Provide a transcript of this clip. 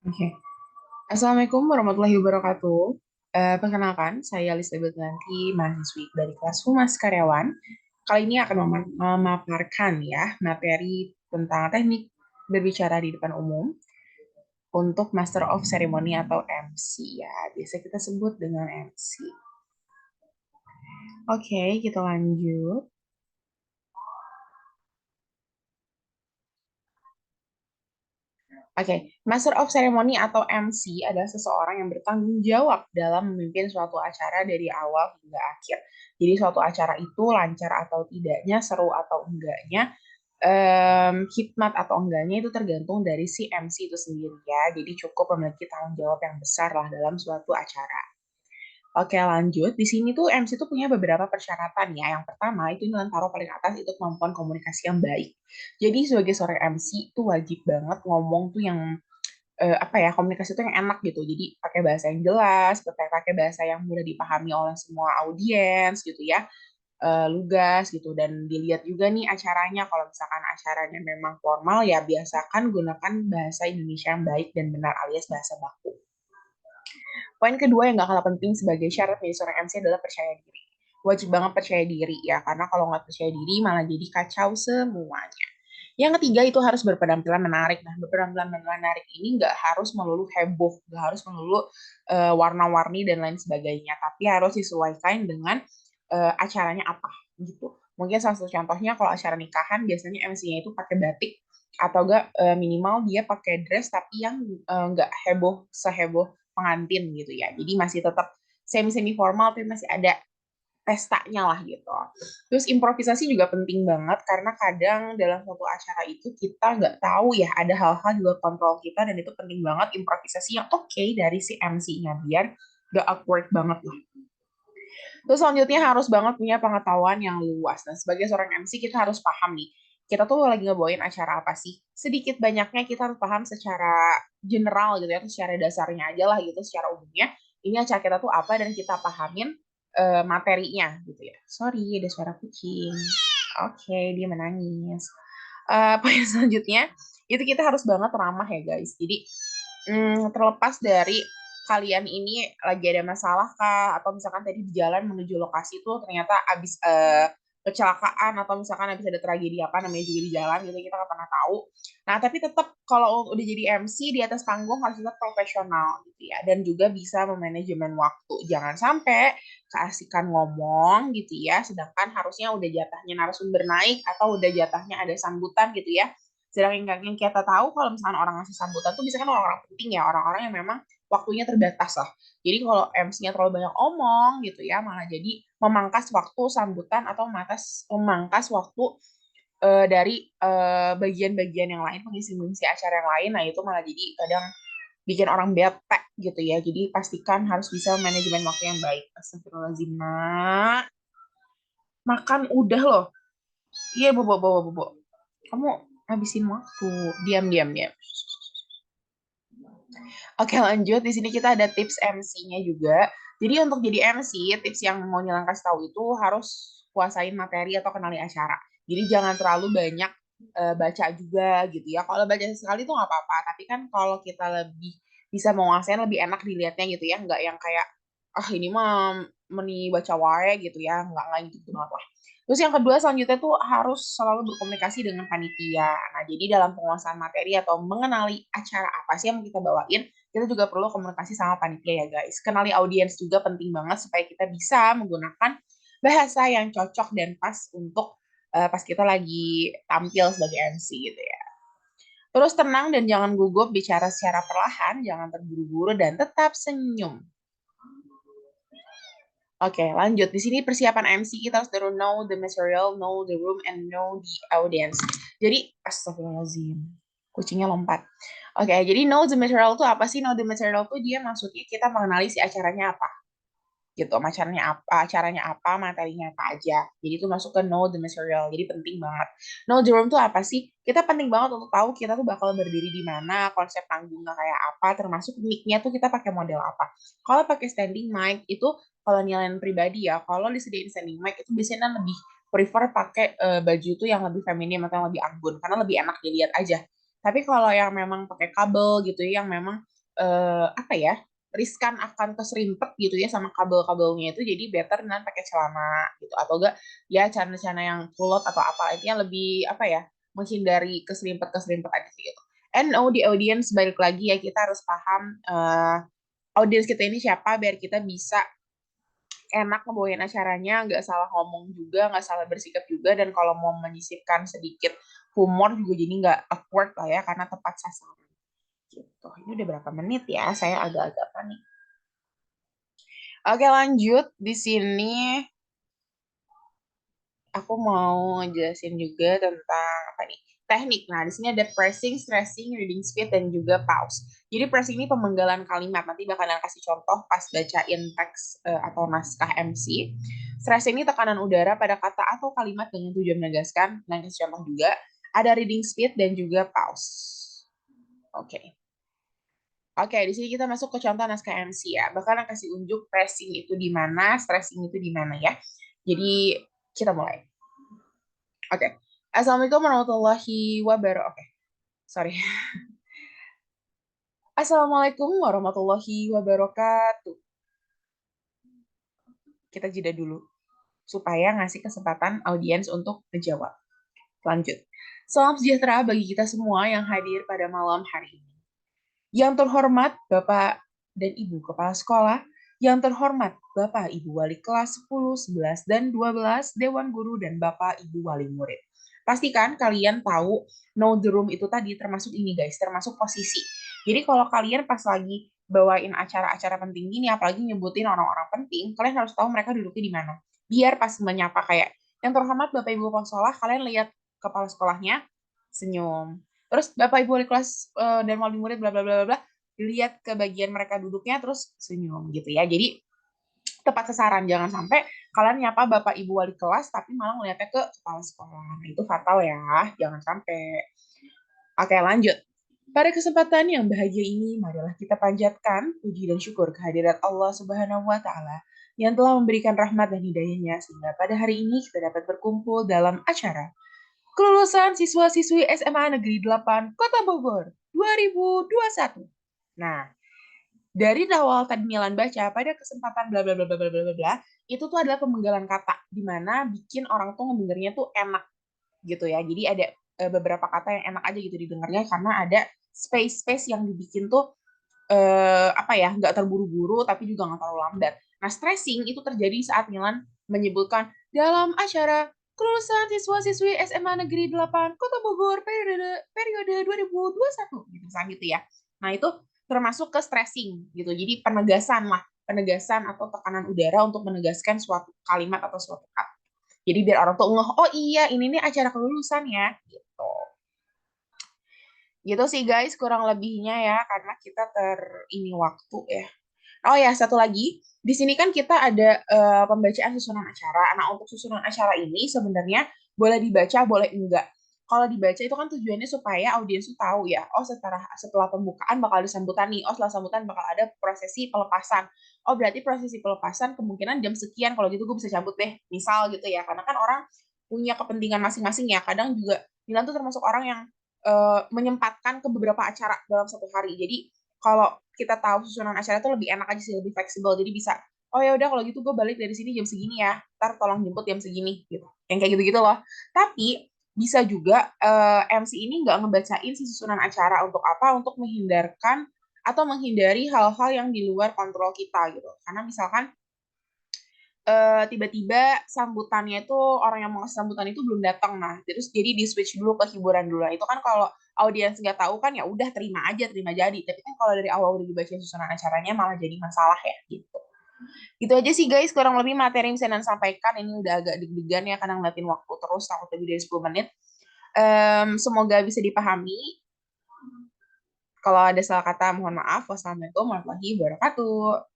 Oke. Assalamualaikum warahmatullahi wabarakatuh. Perkenalkan, saya Elizabeth Nanti, mahasiswi dari kelas Humas Karyawan. Kali ini akan memaparkan ya materi tentang teknik berbicara di depan umum untuk Master of Ceremony atau MC ya. Biasa kita sebut dengan MC. Oke, kita lanjut. Oke, Master of Ceremony atau MC adalah seseorang yang bertanggung jawab dalam memimpin suatu acara dari awal hingga akhir. Jadi suatu acara itu lancar atau tidaknya, seru atau enggaknya, hikmat atau enggaknya itu tergantung dari si MC itu sendiri ya. Jadi cukup memiliki tanggung jawab yang besar lah dalam suatu acara. Oke, lanjut. Di sini tuh MC tuh punya beberapa persyaratan ya. Yang pertama itu nilai taruh paling atas itu kemampuan komunikasi yang baik. Jadi sebagai seorang MC itu wajib banget ngomong tuh yang apa ya, komunikasi itu yang enak gitu. Jadi pakai bahasa yang jelas, pakai pakai bahasa yang mudah dipahami oleh semua audiens gitu ya, lugas gitu. Dan dilihat juga nih acaranya, kalau misalkan acaranya memang formal ya biasakan gunakan bahasa Indonesia yang baik dan benar alias bahasa baku. Poin kedua yang gak kalah penting sebagai syarat menjadi seorang MC adalah percaya diri. Wajib banget percaya diri ya, karena kalau nggak percaya diri malah jadi kacau semuanya. Yang ketiga itu harus berpenampilan menarik. Nah, berpenampilan menarik ini nggak harus melulu heboh, nggak harus melulu warna-warni dan lain sebagainya, tapi harus disesuaikan dengan acaranya apa gitu. Mungkin salah satu contohnya kalau acara nikahan biasanya MC-nya itu pakai batik atau enggak minimal dia pakai dress tapi yang nggak heboh seheboh pengantin gitu ya. Jadi masih tetap semi-semi formal tapi masih ada pestanya lah gitu. Terus improvisasi juga penting banget karena kadang dalam suatu acara itu kita nggak tahu ya ada hal-hal di luar kontrol kita dan itu penting banget improvisasi yang oke dari si MC-nya biar gak awkward banget lah. Terus selanjutnya harus banget punya pengetahuan yang luas. Nah, sebagai seorang MC kita harus paham nih, kita tuh lagi ngebawain acara apa sih? Sedikit banyaknya kita harus paham secara general gitu ya, atau secara dasarnya aja lah gitu, secara umumnya. Ini acara kita tuh apa dan kita pahamin materinya gitu ya. Sorry, ada suara kucing. Oke, dia menangis. Poin selanjutnya, itu kita harus banget ramah ya guys. Jadi terlepas dari kalian ini lagi ada masalah kah atau misalkan tadi di jalan menuju lokasi itu ternyata habis kecelakaan atau misalkan habis ada tragedi apa namanya juga di jalan gitu kita nggak pernah tahu. Nah tapi tetap kalau udah jadi MC di atas panggung harus tetap profesional gitu ya dan juga bisa memanajemen waktu. Jangan sampai keasikan ngomong gitu ya, sedangkan harusnya udah jatahnya narasumber naik atau udah jatahnya ada sambutan gitu ya. Sedangkan yang kita tahu kalau misalnya orang ngasih sambutan tuh biasanya kan orang-orang penting ya, orang-orang yang memang waktunya terbatas lah. Jadi kalau MC-nya terlalu banyak omong gitu ya, malah jadi memangkas waktu sambutan atau memangkas waktu dari bagian-bagian yang lain, pengisi-pengisi acara yang lain. Nah itu malah jadi kadang bikin orang bete gitu ya. Jadi pastikan harus bisa manajemen waktu yang baik. Astagfirullahaladzim, nak. Makan udah loh. Iya, bobo, bobo, bobo. Kamu habisin waktu. Diam, diam, diam. Oke, lanjut. Di sini kita ada tips MC-nya juga. Jadi untuk jadi MC, tips yang mau Nilang kasih tahu itu harus kuasain materi atau kenali acara. Jadi jangan terlalu banyak baca juga gitu ya. Kalau baca sekali itu nggak apa-apa. Tapi kan kalau kita lebih bisa menguasain lebih enak dilihatnya gitu ya. Nggak yang kayak, ah ini mah meni baca wae gitu ya. Nggak gitu banget lah. Terus yang kedua selanjutnya tuh harus selalu berkomunikasi dengan panitia. Nah, jadi dalam penguasaan materi atau mengenali acara apa sih yang kita bawain, kita juga perlu komunikasi sama panitia ya guys. Kenali audiens juga penting banget supaya kita bisa menggunakan bahasa yang cocok dan pas untuk pas kita lagi tampil sebagai MC gitu ya. Terus tenang dan jangan gugup, bicara secara perlahan, jangan terburu-buru dan tetap senyum. Oke, lanjut. Di sini persiapan MC kita harus terus know the material, know the room, and know the audience. Jadi, astagfirullahaladzim. Kucingnya lompat. Oke, jadi know the material itu apa sih? Know the material itu dia maksudnya kita mengenali si acaranya apa gitu, acaranya apa, materinya apa aja. Jadi itu masuk ke know the material. Jadi penting banget. Know the room tuh apa sih? Kita penting banget untuk tahu kita tuh bakal berdiri di mana, konsep panggungnya kayak apa, termasuk mic-nya tuh kita pakai model apa. Kalau pakai standing mic itu kalau nilaian pribadi ya, kalau disediain standing mic itu biasanya lebih prefer pakai baju itu yang lebih feminim atau yang lebih anggun karena lebih enak dilihat aja. Tapi kalau yang memang pakai kabel gitu ya, yang memang apa ya, riskan akan keserimpet gitu ya sama kabel-kabelnya itu, jadi better dengan pakai celana gitu, atau enggak ya celana-celana yang kulot atau apa, intinya lebih apa ya, menghindari keserimpet-keserimpet aja sih gitu. And the audience, balik lagi ya, kita harus paham audiens kita ini siapa biar kita bisa enak ngebawain acaranya, nggak salah ngomong juga, nggak salah bersikap juga, dan kalau mau menyisipkan sedikit humor juga jadi nggak awkward lah ya, karena tepat sasaran. Gitu. Ini udah berapa menit ya? Saya agak-agak panik. Oke, lanjut. Di sini aku mau ngejelasin juga tentang apa nih? Teknik. Nah, di sini ada pressing, stressing, reading speed, dan juga pause. Jadi pressing ini pemenggalan kalimat. Nanti bakalan kasih contoh pas bacain teks atau naskah MC. Stressing ini tekanan udara pada kata atau kalimat dengan tujuan menegaskan. Dan kasih contoh juga. Ada reading speed dan juga pause. Oke. Oke, di sini kita masuk ke contoh naskah MC ya. Bakalan kasih unjuk pressing itu di mana, stressing itu di mana ya. Jadi kita mulai. Oke. Assalamualaikum warahmatullahi wabarakatuh. Oke, sorry. Assalamualaikum warahmatullahi wabarakatuh. Kita jeda dulu supaya ngasih kesempatan audiens untuk menjawab. Lanjut. Salam sejahtera bagi kita semua yang hadir pada malam hari ini. Yang terhormat Bapak dan Ibu Kepala Sekolah, yang terhormat Bapak Ibu Wali kelas 10, 11, dan 12, Dewan Guru, dan Bapak Ibu Wali Murid. Pastikan kalian tahu know the room itu tadi termasuk ini guys, termasuk posisi. Jadi kalau kalian pas lagi bawain acara-acara penting gini, apalagi nyebutin orang-orang penting, kalian harus tahu mereka duduknya di mana. Biar pas menyapa kayak, yang terhormat Bapak Ibu Kepala Sekolah, kalian lihat kepala sekolahnya, senyum. Terus Bapak Ibu Wali kelas dan wali murid bla bla bla bla, lihat ke bagian mereka duduknya terus senyum gitu ya. Jadi tepat sasaran, jangan sampai kalian nyapa Bapak Ibu Wali kelas tapi malah ngeliatnya ke kepala sekolah. Nah, itu fatal ya, jangan sampai. Oke, lanjut. Pada kesempatan yang bahagia ini, marilah kita panjatkan puji dan syukur kehadirat Allah Subhanahu wa Ta'ala yang telah memberikan rahmat dan hidayahnya sehingga pada hari ini kita dapat berkumpul dalam acara kelulusan siswa-siswi SMA Negeri 8 Kota Bogor 2021. Nah, dari awal tadi Milan baca pada kesempatan bla bla bla bla bla bla bla, itu tuh adalah pemenggalan kata di mana bikin orang tuh ngedengernya tuh enak gitu ya. Jadi ada beberapa kata yang enak aja gitu didengarnya karena ada space-space yang dibikin tuh apa ya, nggak terburu-buru tapi juga nggak terlalu lambat. Nah, stressing itu terjadi saat Milan menyebutkan dalam acara kelulusan siswa-siswi SMA Negeri 8 Kota Bogor periode 2021 gitu misalnya gitu ya. Nah, itu termasuk ke stressing gitu. Jadi penegasan lah, penegasan atau tekanan udara untuk menegaskan suatu kalimat atau suatu kata. Jadi biar orang tuh ngeh, oh iya ini nih acara kelulusan ya gitu. Gitu sih guys, kurang lebihnya ya, karena kita ini waktu ya. Oh ya, satu lagi, di sini kan kita ada pembacaan susunan acara. Nah, untuk susunan acara ini sebenarnya boleh dibaca, boleh enggak. Kalau dibaca itu kan tujuannya supaya audiens tuh tahu ya, oh setelah pembukaan bakal ada sambutan nih, oh setelah sambutan bakal ada prosesi pelepasan. Oh berarti prosesi pelepasan kemungkinan jam sekian, kalau gitu gue bisa cabut deh, misal gitu ya. Karena kan orang punya kepentingan masing-masing ya. Kadang juga Milan tuh termasuk orang yang menyempatkan ke beberapa acara dalam satu hari. Jadi kalau kita tahu susunan acara itu lebih enak aja sih, lebih fleksibel. Jadi bisa, oh ya udah kalau gitu gue balik dari sini jam segini ya, ntar tolong jemput jam segini gitu. Yang kayak gitu-gitu loh. Tapi bisa juga MC ini nggak ngebacain si susunan acara untuk apa? Untuk menghindarkan atau menghindari hal-hal yang di luar kontrol kita gitu. Karena misalkan tiba-tiba sambutannya itu orang yang mau ngasih sambutan itu belum datang, nah terus jadi di switch dulu ke hiburan dulu. Nah, itu kan kalau audiens nggak tahu kan ya udah terima aja, terima jadi, tapi kan kalau dari awal udah dibaca susunan acaranya malah jadi masalah ya gitu. Itu aja sih guys, kurang lebih materi yang bisa Nan sampaikan. Ini udah agak deg-degan ya karena ngeliatin waktu terus takut lebih dari 10 menit. Semoga bisa dipahami. Kalau ada salah kata mohon maaf. Wassalamualaikum warahmatullahi wabarakatuh.